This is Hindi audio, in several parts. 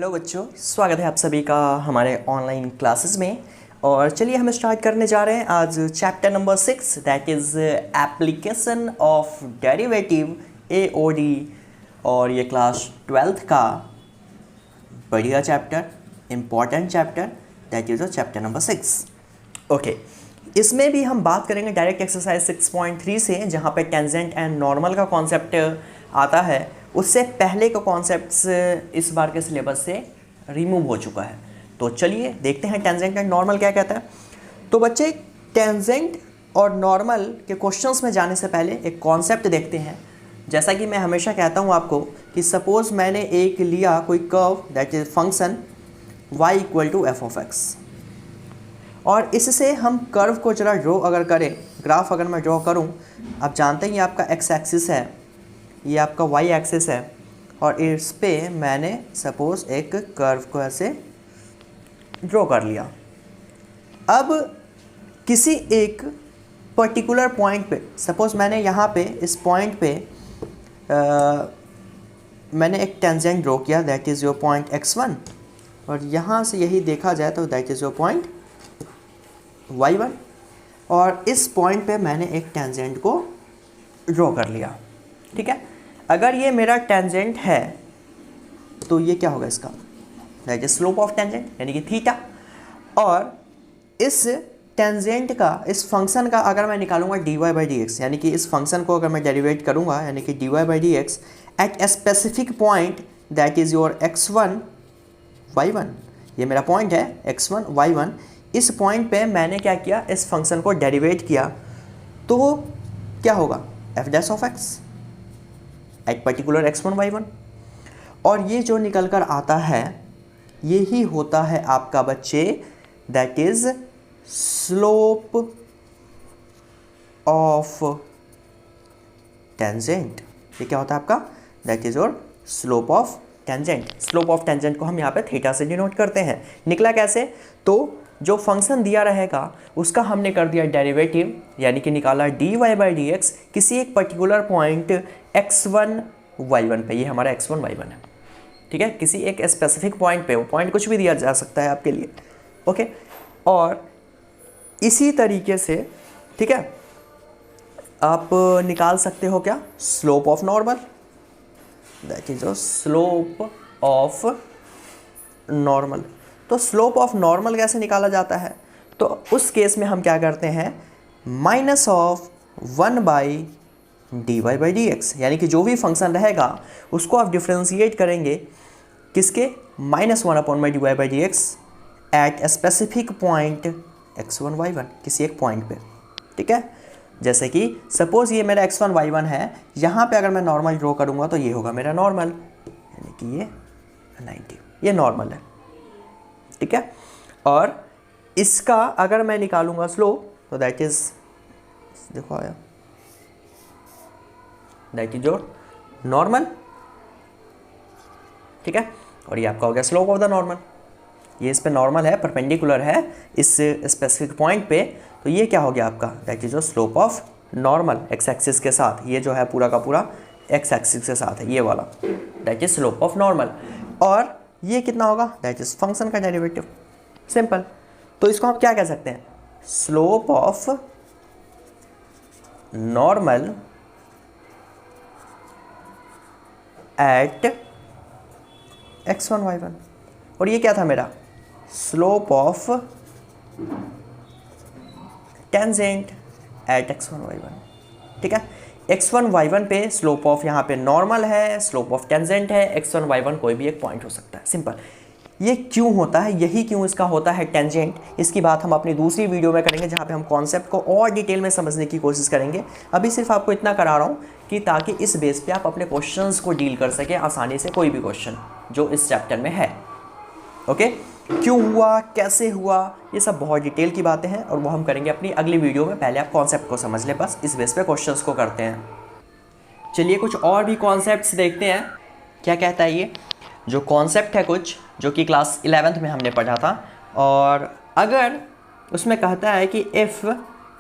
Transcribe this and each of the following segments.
हेलो बच्चों, स्वागत है आप सभी का हमारे ऑनलाइन क्लासेस में। और चलिए हम स्टार्ट करने जा रहे हैं आज chapter number 6, that is application of derivative AOD. और ये क्लास 12th का बढ़िया chapter, important chapter, that is chapter number 6। Okay, इसमें भी हम बात करेंगे डायरेक्ट एक्सरसाइज 6.3 से, जहाँ पे टेंजेंट एंड नॉर्मल का कॉन्सेप्ट आता है। उससे पहले का कॉन्सेप्ट्स इस बार के सिलेबस से रिमूव हो चुका है। तो चलिए देखते हैं टेंजेंट एंड नॉर्मल क्या कहता है। तो बच्चे, टेंजेंट और नॉर्मल के क्वेश्चंस में जाने से पहले एक कॉन्सेप्ट देखते हैं। जैसा कि मैं हमेशा कहता हूँ आपको कि सपोज़ मैंने एक लिया कोई curve, that is function y = f(x), और इससे हम कर्व को जरा ड्रॉ अगर करें, ग्राफ अगर मैं ड्रॉ करूँ, आप जानते हैं ये आपका x एक्सिस है, ये आपका y एक्सिस है, और इस पे मैंने सपोज़ एक कर्व को ऐसे ड्रॉ कर लिया। अब किसी एक पर्टिकुलर पॉइंट पे, सपोज़ मैंने यहाँ पे इस पॉइंट पे मैंने एक टेंजेंट ड्रॉ किया, that is your point x1, और यहाँ से यही देखा जाए तो that is your point y1, और इस पॉइंट पे मैंने एक टेंजेंट को ड्रॉ कर लिया। ठीक है, अगर ये मेरा टेंजेंट है तो ये क्या होगा इसका, that is slope of tangent, यानी कि थीटा। और इस टेंजेंट का, इस फंक्शन का अगर मैं निकालूंगा dy/dx, यानी कि इस फंक्शन को अगर मैं डेरिवेट करूंगा, यानी कि dy/dx at a specific point that is your x1 y1, ये मेरा पॉइंट है x1 y1। इस पॉइंट पे मैंने क्या किया, इस फंक्शन को डेरिवेट किया, तो क्या होगा f(x) at particular x1 y1। और ये जो निकल कर आता है ये ही होता है आपका बच्चे that is slope of tangent. ये क्या होता है आपका, that is your slope of tangent. Slope of tangent को हम यहाँ पे थीटा से डिनोट करते हैं। निकला कैसे, तो जो फंक्शन दिया रहेगा उसका हमने कर दिया डेरिवेटिव, यानी कि निकाला dy/dx किसी एक पर्टिकुलर पॉइंट x1 y1 पे। ये हमारा x1 y1 है, ठीक है, किसी एक स्पेसिफिक पॉइंट पे। वो पॉइंट कुछ भी दिया जा सकता है आपके लिए, ओके। और इसी तरीके से, ठीक है, आप निकाल सकते हो क्या, slope of normal, that is slope of normal. तो स्लोप ऑफ नॉर्मल कैसे निकाला जाता है, तो उस केस में हम क्या करते हैं, -1/dy/dx, यानी कि जो भी फंक्शन रहेगा उसको आप डिफ्रेंशिएट करेंगे किसके, -1/dy/dx eight a specific point x1 y1, किसी एक पॉइंट पे। ठीक है, जैसे कि सपोज ये मेरा x1 y1 है, यहाँ पे अगर मैं नॉर्मल ड्रॉ करूँगा तो ये होगा मेरा नॉर्मल, यानी कि ये 90, ये नॉर्मल है। ठीक है, और इसका अगर मैं निकालूंगा स्लोप तो दैट इज, देखो आया, दैट इज योर नॉर्मल। ठीक है, और ये आपका हो गया स्लोप ऑफ द नॉर्मल। ये इस पे नॉर्मल है, परपेंडिकुलर है इस स्पेसिफिक पॉइंट पे, तो ये क्या हो गया आपका, that is your slope of normal x axis के साथ। ये जो है पूरा का पूरा एक्स एक्सिस के साथ है, ये वाला, that is slope of normal. और ये कितना होगा, दैट इज फंक्शन का डेरिवेटिव, सिंपल। तो इसको हम क्या कह सकते हैं, slope of normal at x1 y1। और ये क्या था मेरा, slope of tangent eight x1 y1। ठीक है, x1 y1 पे स्लोप ऑफ यहाँ पे नॉर्मल है, स्लोप ऑफ टेंजेंट है, x1 y1 कोई भी एक पॉइंट हो सकता है, सिंपल। ये क्यों होता है, यही क्यों इसका होता है टेंजेंट, इसकी बात हम अपनी दूसरी वीडियो में करेंगे, जहाँ पे हम कॉन्सेप्ट को और डिटेल में समझने की कोशिश करेंगे। अभी सिर्फ आपको इतना करा रहा हूँ कि ताकि इस बेस पे आप अपने क्वेश्चंस को डील कर सकें आसानी से, कोई भी क्वेश्चन जो इस चैप्टर में है। ओके, क्यों हुआ, कैसे हुआ, ये सब बहुत डिटेल की बातें हैं और वो हम करेंगे अपनी अगली वीडियो में। पहले आप कॉन्सेप्ट को समझ लें, बस इस बेस पे क्वेश्चंस को करते हैं। चलिए कुछ और भी कॉन्सेप्ट्स देखते हैं, क्या कहता है ये जो कॉन्सेप्ट है, कुछ जो कि क्लास 11th में हमने पढ़ा था। और अगर उसमें कहता है कि इफ़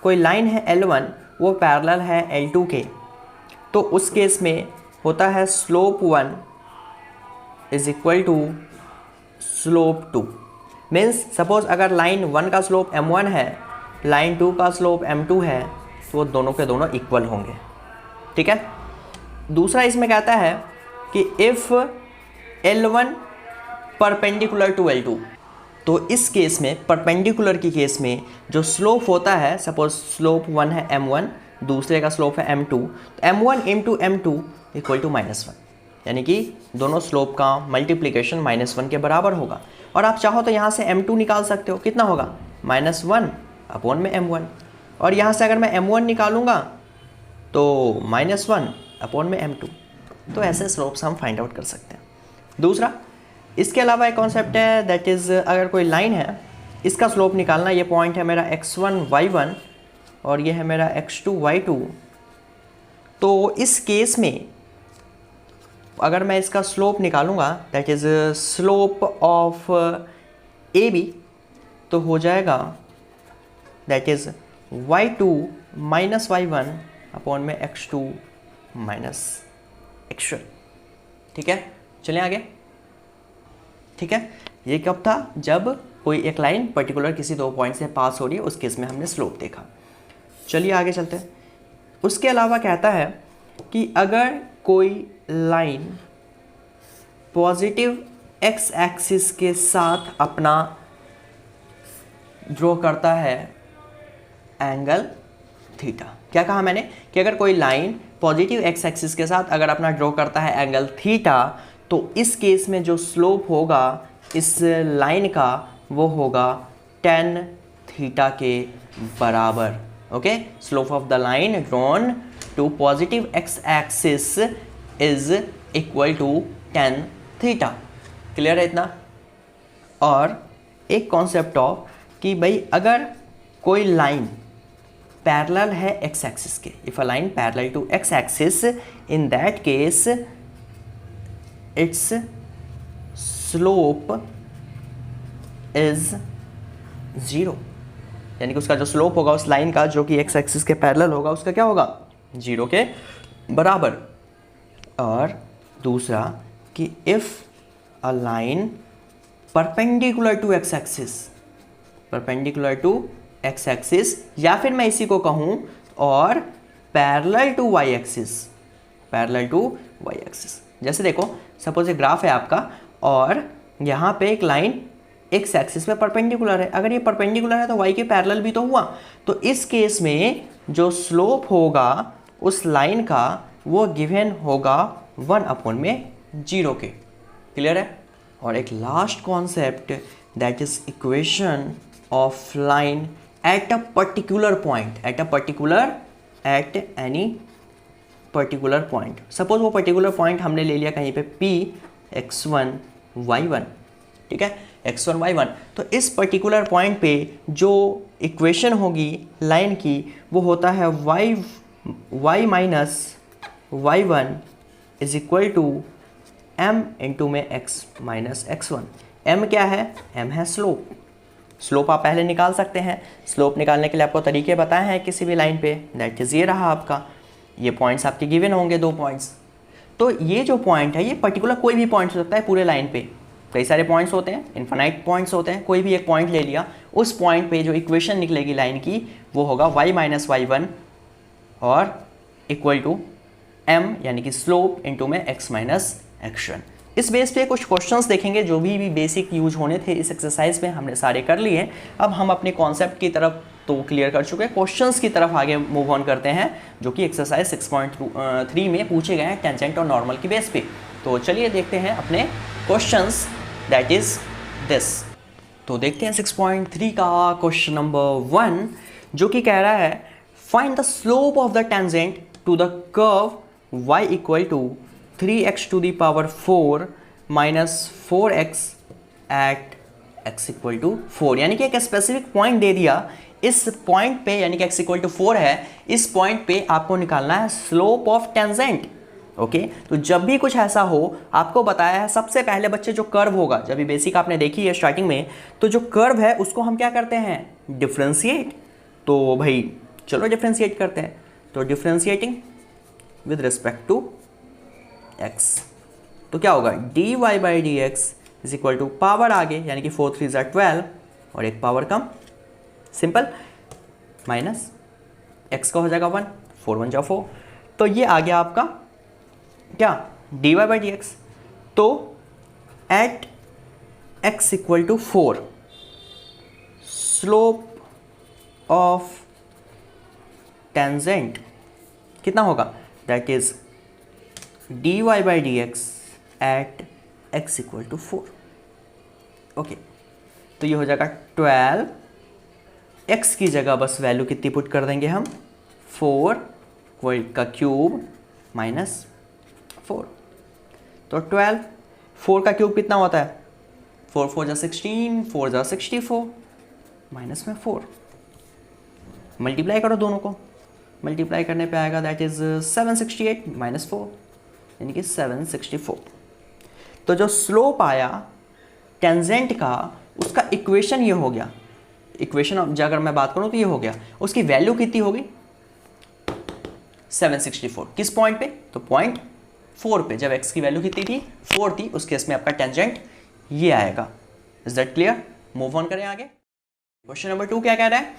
कोई लाइन है L1 वो पैरेलल है L2 के, तो उस केस में होता है slope 1 is equal to slope 2। Means suppose अगर लाइन 1 का स्लोप m1 है, लाइन 2 का स्लोप m2 है, तो वो दोनों के दोनों इक्वल होंगे। ठीक है। दूसरा इसमें कहता है कि if L1 perpendicular to L2, तो इस केस में परपेंडिकुलर की केस में जो स्लोप होता है, सपोज स्लोप 1 है m1, दूसरे का स्लोप है m2, तो m1 into m2 equal to -1, यानी कि दोनों स्लोप का मल्टीप्लिकेशन -1 के बराबर होगा। और आप चाहो तो यहाँ से m2 निकाल सकते हो, कितना होगा -1 अपॉन में m1, और यहाँ से अगर मैं m1 निकालूंगा तो -1 अपॉन में m2। तो ऐसे स्लोप्स हम फाइंड आउट कर सकते हैं। दूसरा, इसके अलावा एक कॉन्सेप्ट है दैट इज़, अगर कोई लाइन है, इसका स्लोप निकालना, ये पॉइंट है मेरा x1 y1 और ये है मेरा x2 y2, तो इस केस में अगर मैं इसका स्लोप निकालूंगा that is slope of AB, तो हो जाएगा that is y2 minus y1 upon में x2 माइनस x1। ठीक है, चलें आगे। ठीक है, ये कब था, जब कोई एक लाइन पर्टिकुलर किसी दो पॉइंट से पास हो रही है, उस केस में हमने स्लोप देखा। चलिए आगे चलते हैं। उसके अलावा कहता है कि अगर कोई लाइन पॉजिटिव x एक्सिस के साथ अपना ड्रॉ करता है एंगल थीटा। क्या कहा मैंने कि अगर कोई लाइन पॉजिटिव x एक्सिस के साथ अगर अपना ड्रॉ करता है एंगल थीटा, तो इस केस में जो स्लोप होगा इस लाइन का वो होगा tan थीटा के बराबर। Okay, slope of the line drawn to positive x axis is equal to tan theta. Clear है इतना। और एक कॉन्सेप्ट ऑफ कि भाई अगर कोई लाइन पैरेलल है x एक्सिस के, if a line parallel to x axis, in that case its slope is 0, यानी कि उसका जो स्लोप होगा उस लाइन का जो कि x एक्सिस के पैरेलल होगा, उसका क्या होगा 0 के बराबर। और दूसरा कि if a line perpendicular to x axis, perpendicular to x axis, या फिर मैं इसी को कहूँ और parallel to y axis, parallel to y axis. जैसे देखो, सपोज एक ग्राफ है आपका और यहाँ पे एक लाइन x एक्सिस पे परपेंडिकुलर है। अगर ये परपेंडिकुलर है तो y के पैरेलल भी तो हुआ, तो इस केस में जो स्लोप होगा उस लाइन का वो गिवन होगा 1 अपॉन में 0 के। क्लियर है। और एक last concept that is equation of line at a particular point, eight any particular point. Suppose वो पर्टिकुलर पॉइंट हमने ले लिया कहीं पे P x1 y1, ठीक है, x1 y1। तो इस पर्टिकुलर पॉइंट पे जो इक्वेशन होगी लाइन की वो होता है y minus y1 is equal to m into में x माइनस x1। m क्या है, m है स्लोप। स्लोप आप पहले निकाल सकते हैं। स्लोप निकालने के लिए आपको तरीके बताए हैं किसी भी लाइन पे, दैट इज ये रहा आपका। ये पॉइंट्स आपके गिवन होंगे 2 पॉइंट्स। तो ये जो पॉइंट है ये पर्टिकुलर कोई भी पॉइंट हो सकता है पूरे लाइन पे। कई सारे पॉइंट्स होते हैं, इन्फिनाइट पॉइंट्स होते हैं। कोई भी एक पॉइंट ले लिया, उस पॉइंट पे जो इक्वेशन निकलेगी लाइन की वो होगा y माइनस y1 और इक्वल टू m यानी कि स्लोप इंटू में x माइनस x1। इस बेस पे कुछ क्वेश्चंस देखेंगे जो भी बेसिक यूज होने थे इस एक्सरसाइज में हमने सारे कर लिए। अब हम अपने कॉन्सेप्ट की तरफ तो क्लियर कर चुके हैं, क्वेश्चंस की तरफ आगे मूव ऑन करते हैं जो कि एक्सरसाइज 6.3 में पूछे गए हैं टेंजेंट और नॉर्मल की बेस पे। तो चलिए देखते हैं अपने क्वेश्चंस, दैट इज दिस। तो देखते हैं 6.3 का क्वेश्चन नंबर 1 जो कि कह रहा है find the slope of the tangent to the curve y equal to 3x to the power 4 minus 4x at x equal to 4। यानी कि एक स्पेसिफिक पॉइंट दे दिया, इस पॉइंट पे यानी कि x इक्वल टू 4 है, इस पॉइंट पे आपको निकालना है स्लोप ऑफ टेंजेंट। ओके, तो जब भी कुछ ऐसा हो आपको बताया है सबसे पहले बच्चे जो कर्व होगा, जब भी बेसिक आपने देखी है स्टार्टिंग में, तो जो कर्व है उसको हम क्या करते हैं, डिफ्रेंशिएट। तो भाई चलो डिफ्रेंशिएट करते हैं। तो differentiating with respect to x, तो क्या होगा dy by D X is equal to power आगे यानी कि 4 3 ज़ा 12 और एक पावर कम, सिंपल, माइनस एक्स का हो जाएगा 1, 4 1 जा 4। तो ये आ गया आपका क्या, dy बाई डी एक्स। तो at x equal to 4 slope of tangent कितना होगा, that is dy by D X at x equal to 4। Okay, तो ये हो जाएगा 12, x की जगह बस वैल्यू कितनी पुट कर देंगे हम, 4 का क्यूब माइनस 4। तो 12, 4 का क्यूब कितना होता है, 4 4 जा 16, 4 जा 64, माइनस में 4। मल्टीप्लाई करो दोनों को, मल्टीप्लाई करने पे आएगा दैट इज 768 माइनस 4 यानी कि 764। तो जो स्लोप आया टेंजेंट का उसका इक्वेशन ये हो गया, इक्वेशन अगर मैं बात करूँ तो ये हो गया, उसकी वैल्यू कितनी होगी 764। किस पॉइंट पे, तो पॉइंट 4 पे, जब x की वैल्यू कितनी थी 4 थी, उस केस में आपका टेंजेंट ये आएगा। Is that clear? Move on करें आगे। क्वेश्चन नंबर 2 क्या कह रहा है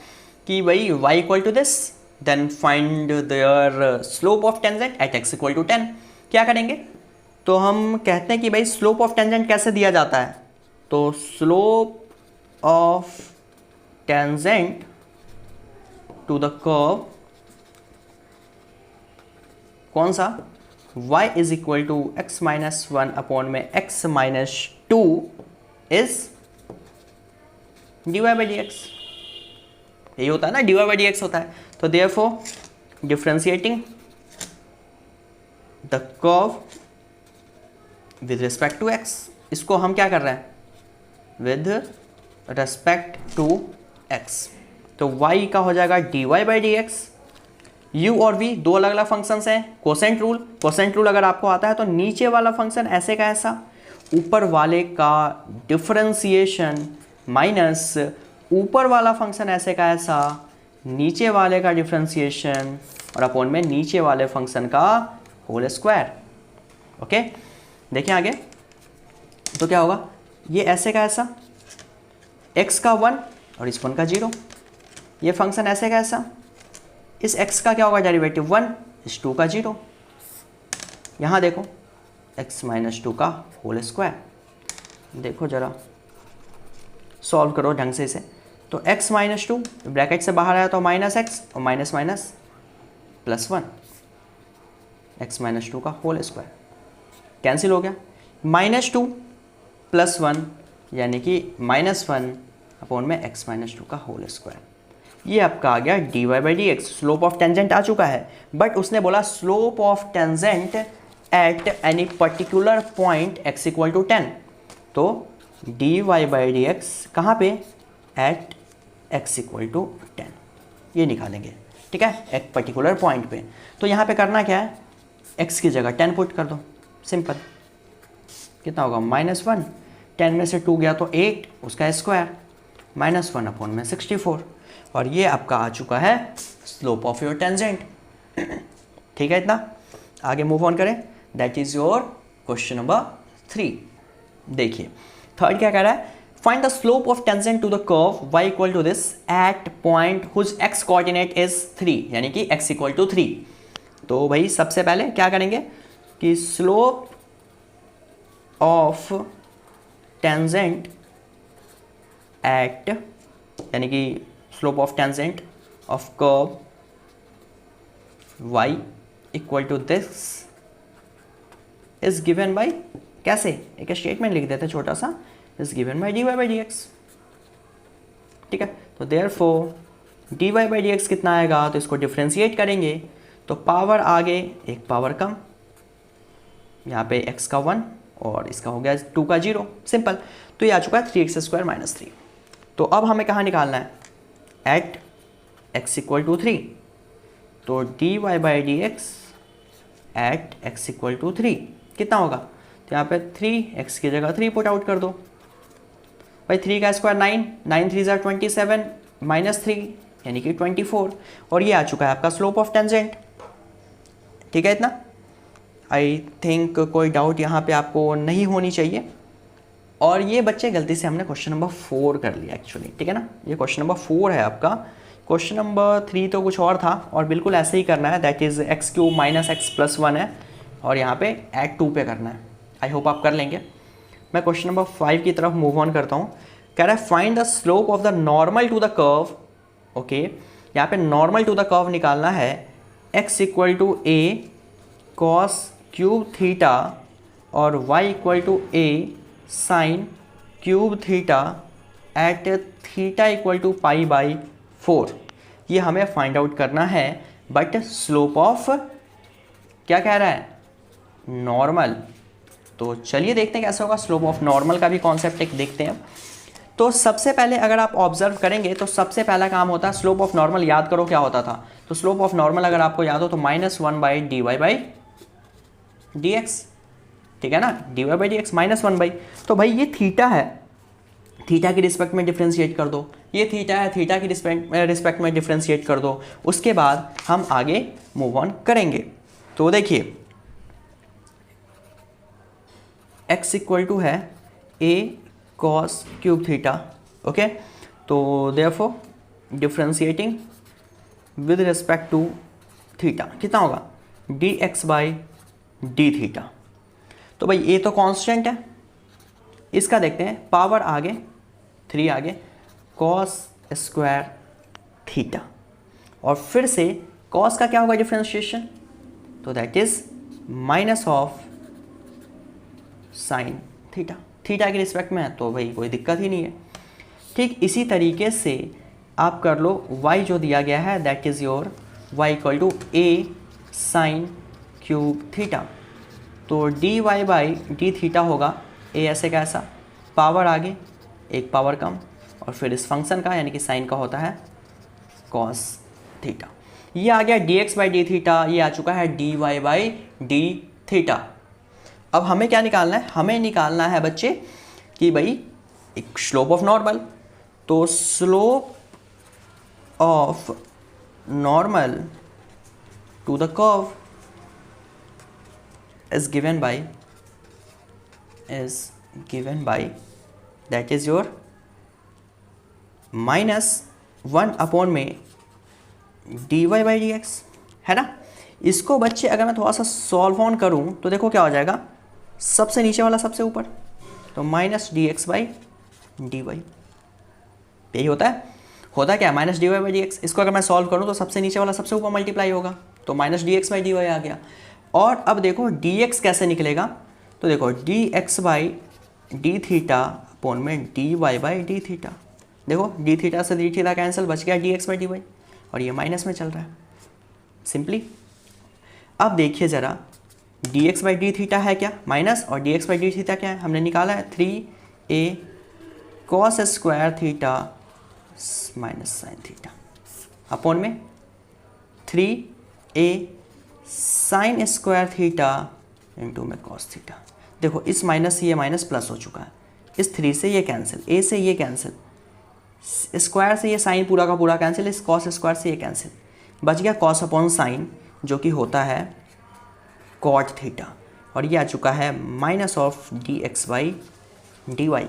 कि भाई y equal to this then find their slope of tangent at x equal to 10। क्या करेंगे, तो हम कहते हैं कि भाई स्लोप ऑफ टेंजेंट कैसे दिया जाता है, तो slope of tangent to the curve कौन सा, y is equal to X minus 1 upon में x minus 2 is dy by D X. यही होता है ना, dy बाई डी एक्स होता है। तो therefore differentiating the curve with respect to x, इसको हम क्या कर रहे हैं विद रिस्पेक्ट टू x। तो y का हो जाएगा dy by D X. u और v दो अलग अलग फंक्शंस हैं, कोसेंट रूल, कोसेंट रूल अगर आपको आता है तो नीचे वाला फंक्शन ऐसे का ऐसा, ऊपर वाले का डिफरेंशिएशन माइनस ऊपर वाला फंक्शन ऐसे का ऐसा, नीचे वाले का डिफरेंशिएशन और अपॉन में नीचे वाले फंक्शन का होल स्क्वायर। ओके, देखिए आगे तो क्या होगा, ये ऐसे का ऐसा, x का 1 और इस 1 का 0, ये फंक्शन ऐसे का ऐसा, इस x का क्या होगा डेरिवेटिव 1, इस 2 का 0। यहाँ देखो x माइनस 2 का होल स्क्वायर, देखो जरा सॉल्व करो ढंग से इसे। तो x माइनस 2 ब्रैकेट से बाहर आया तो माइनस एक्स और minus minus plus 1, x minus 2 का होल स्क्वायर कैंसिल हो गया, माइनस 2 प्लस 1 यानी कि माइनस 1 अपॉन में x माइनस 2 का होल स्क्वायर। ये आपका आ गया dy by D X. Slope of tangent आ चुका है, बट उसने बोला slope of tangent at any particular point x equal to 10। तो dy बाई डी एक्स कहाँ पे, एट x इक्वल टू 10, ये निकालेंगे, ठीक है, एक पर्टिकुलर पॉइंट पे। तो यहाँ पे करना क्या है, x की जगह 10 पुट कर दो, सिंपल। कितना होगा -1, 10 में से 2 गया तो 8, उसका स्क्वायर, -1 अपॉन में 64, और ये आपका आ चुका है स्लोप ऑफ योर टेंजेंट। ठीक है, इतना आगे मूव ऑन करें, that is your question number 3। देखिए थर्ड क्या कह रहा है, find the slope of tangent to the curve y equal to this at point whose x coordinate is 3 यानी कि x इक्वल टू 3। तो भाई सबसे पहले क्या करेंगे कि स्लोप ऑफ टेंजेंट एट यानी कि slope of tangent of curve y equal to this is given by, कैसे, एक स्टेटमेंट लिख देते हैं छोटा सा, is given by dy by D X. ठीक है, तो therefore dy by D X कितना आएगा, तो इसको डिफ्रेंशिएट करेंगे तो पावर आगे एक पावर कम, यहाँ पे x का 1 और इसका हो गया 2 का 0, सिंपल। तो ये आ चुका है 3x² माइनस 3। तो अब हमें कहाँ निकालना है, एट x इक्वल टू 3। तो dy by D X at x equal to 3 कितना होगा, तो यहाँ पे 3x की जगह 3 पुट आउट कर दो भाई, 3 का स्क्वायर 9, 9 3 ज़ा 27 माइनस 3 यानी कि 24, और ये आ चुका है आपका स्लोप ऑफ टेंजेंट। ठीक है, इतना आई थिंक कोई डाउट यहाँ पे आपको नहीं होनी चाहिए। और ये बच्चे गलती से हमने क्वेश्चन नंबर 4 कर लिया एक्चुअली, ठीक है ना। ये क्वेश्चन नंबर 4 है आपका। क्वेश्चन नंबर 3 तो कुछ और था और बिल्कुल ऐसे ही करना है, that is x³ minus x+1 है और यहाँ पे ऐड 2 पे करना है। आई होप आप कर लेंगे। मैं क्वेश्चन नंबर 5 की तरफ मूव ऑन करता हूँ। कह रहा है find the slope of the normal to the curve. Okay, यहाँ पे नॉर्मल टू द कर्व निकालना है x = a cos³ थीटा और y = a sin³ theta at theta = π/4। ये हमें फाइंड आउट करना है, बट स्लोप ऑफ क्या कह रहा है, नॉर्मल। तो चलिए देखते हैं कैसे होगा। स्लोप ऑफ नॉर्मल का भी कॉन्सेप्ट एक देखते हैं। तो सबसे पहले अगर आप ऑब्जर्व करेंगे तो सबसे पहला काम होता है स्लोप ऑफ नॉर्मल। याद करो क्या होता था। तो स्लोप ऑफ नॉर्मल अगर आपको याद हो तो -1/dy/dx, ठीक है ना, dy/dx -1/। तो भाई ये थीटा है, थीटा की रिस्पेक्ट में डिफ्रेंशिएट कर दो। ये थीटा है, थीटा की रिस्पेक्ट में डिफ्रेंशिएट कर दो। उसके बाद हम आगे मूव ऑन करेंगे। तो देखिए x = है a cos³ थीटा। ओके, तो therefore differentiating with respect to theta कितना होगा, dx/d थीटा। तो भाई ये तो कांस्टेंट है, इसका देखते हैं पावर आगे 3 आगे cos² थीटा और फिर से cos का क्या होगा डिफ्रेंशिएशन, तो that is minus of sine theta. Theta के रिस्पेक्ट में है तो भाई कोई दिक्कत ही नहीं है। ठीक इसी तरीके से आप कर लो y जो दिया गया है that is your y = a sin³ theta. तो dy/d थीटा होगा a ऐसे कैसा, पावर आगे एक पावर कम और फिर इस फंक्शन का यानी कि साइन का होता है cos थीटा। ये आ गया dx/d थीटा, ये आ चुका है dy/d थीटा। अब हमें क्या निकालना है, हमें निकालना है बच्चे कि भाई एक स्लोप ऑफ नॉर्मल। तो slope of normal to the curve is given by that is your -1 में dy/dx है ना। इसको बच्चे अगर मैं थोड़ा सा सॉल्व ऑन करूं तो देखो क्या हो जाएगा, सबसे नीचे वाला सबसे ऊपर, तो -dx/dy यही होता है। होता क्या है -dy/dx। इसको अगर मैं सॉल्व करूं तो सबसे नीचे वाला सबसे ऊपर मल्टीप्लाई होगा, तो -dx/dy आ गया। और अब देखो dx कैसे निकलेगा, तो देखो dx/d थीटा अपॉन में dy/d थीटा। देखो d थीटा से d थीटा कैंसिल, बच गया dx/dy और ये माइनस में चल रहा है सिंपली। अब देखिए ज़रा dx/d थीटा है क्या माइनस, और dx/d थीटा क्या है हमने निकाला है 3a cos² theta minus sine theta upon में 3a sin² थीटा इंटू में cos थीटा। देखो इस माइनस से ये माइनस प्लस हो चुका है, इस 3 से ये कैंसिल, a से ये कैंसिल, स्क्वायर से ये साइन पूरा का पूरा कैंसिल, इस cos² से ये कैंसिल, बच गया cos अपॉन साइन जो कि होता है cot थीटा। और ये आ चुका है माइनस ऑफ dx/dy,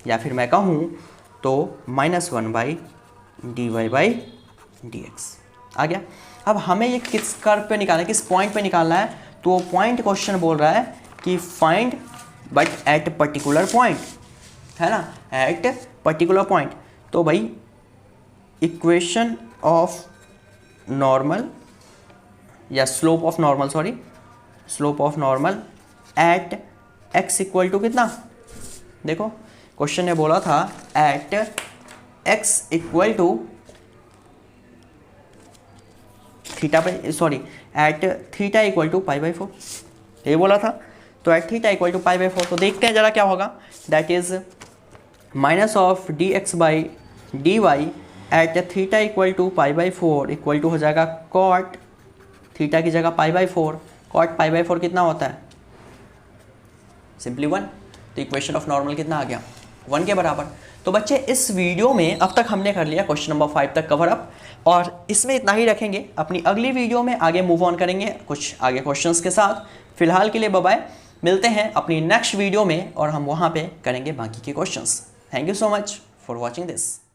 या फिर मैं कहूँ तो -1/dy/dx आ गया। अब हमें ये किस कर्व पे निकालना है, किस पॉइंट पे निकालना है, तो पॉइंट क्वेश्चन बोल रहा है कि find but at particular point, है ना, एट पर्टिकुलर पॉइंट। तो भाई इक्वेशन ऑफ नॉर्मल या slope of normal, sorry slope of normal at x = कितना, देखो क्वेश्चन ने बोला था एट x = थीटा पे, सॉरी एट थीटा = π/4 ये बोला था। तो एट थीटा = π/4, तो देखते हैं जरा क्या होगा, that is minus of dx/dy at theta = π/4 equal to हो जाएगा cot थीटा की जगह π/4। cot π/4 कितना होता है, सिंपली 1। तो इक्वेशन ऑफ नॉर्मल कितना आ गया, 1 के बराबर। तो बच्चे इस वीडियो में अब तक हमने कर लिया क्वेश्चन नंबर 5 तक कवर अप, और इसमें इतना ही रखेंगे। अपनी अगली वीडियो में आगे मूव ऑन करेंगे कुछ आगे क्वेश्चंस के साथ। फिलहाल के लिए बाय बाय। मिलते हैं अपनी नेक्स्ट वीडियो में और हम वहाँ पे करेंगे बाकी के questions. Thank you so much for watching this.